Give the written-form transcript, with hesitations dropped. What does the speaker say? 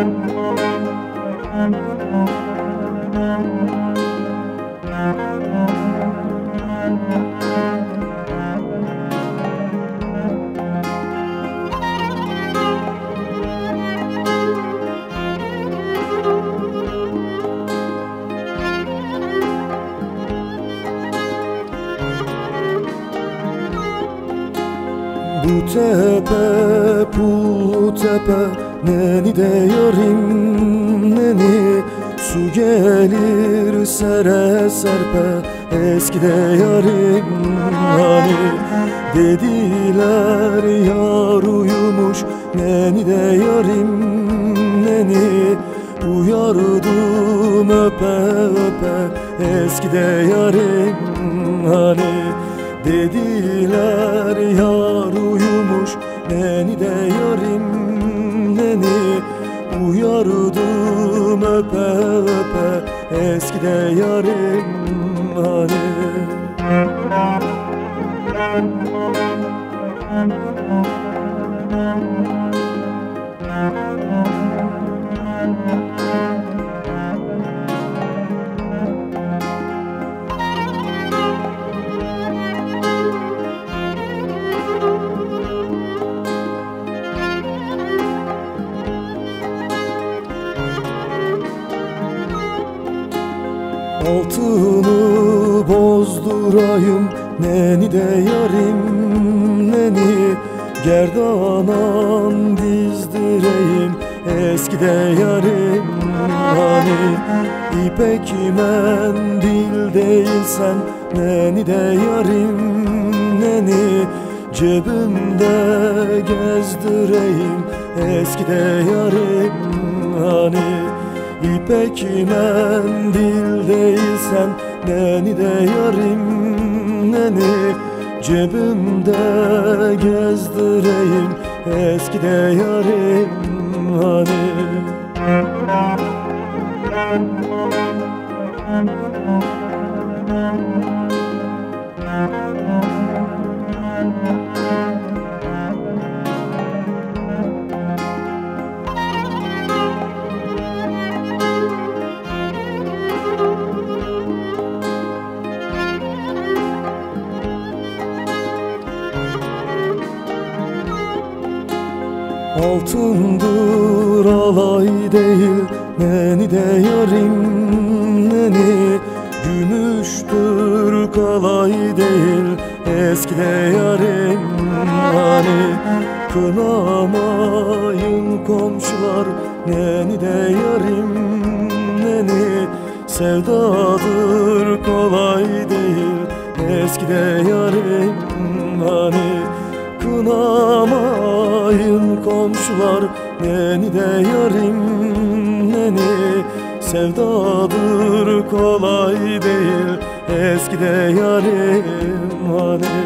Bu tepe, bu tepe, neni de yarim neni. Su gelir sere serpe, eskide yarim hani. Dediler yar uyumuş, neni de yarim neni. Uyardım öpe öpe, eskide yarim hani. Dediler yar uyumuş, neni de yarim neni. Uyardım öpe öpe, eskide yarim hani. Altını bozdurayım, neni de yarim neni. Gerdanan dizdireyim, eskide yarim hani. İpek mendil değilsen, neni de yarim neni. Cebimde gezdireyim, eskide yarim hani. İpek mendil değilsen, neni de yarim neni. Cebimde gezdireyim, eskide yarim hani. Altındır alay değil, neni de yarim neni. Gümüştür kalay değil, eskide yarim hani. Kınamayın komşular, neni de yarim neni. Sevdadır kolay değil, eskide yarim hani. Kınamayın komşular, neni de yarim neni. Sevdadır kolay değil, eskide yarim hani.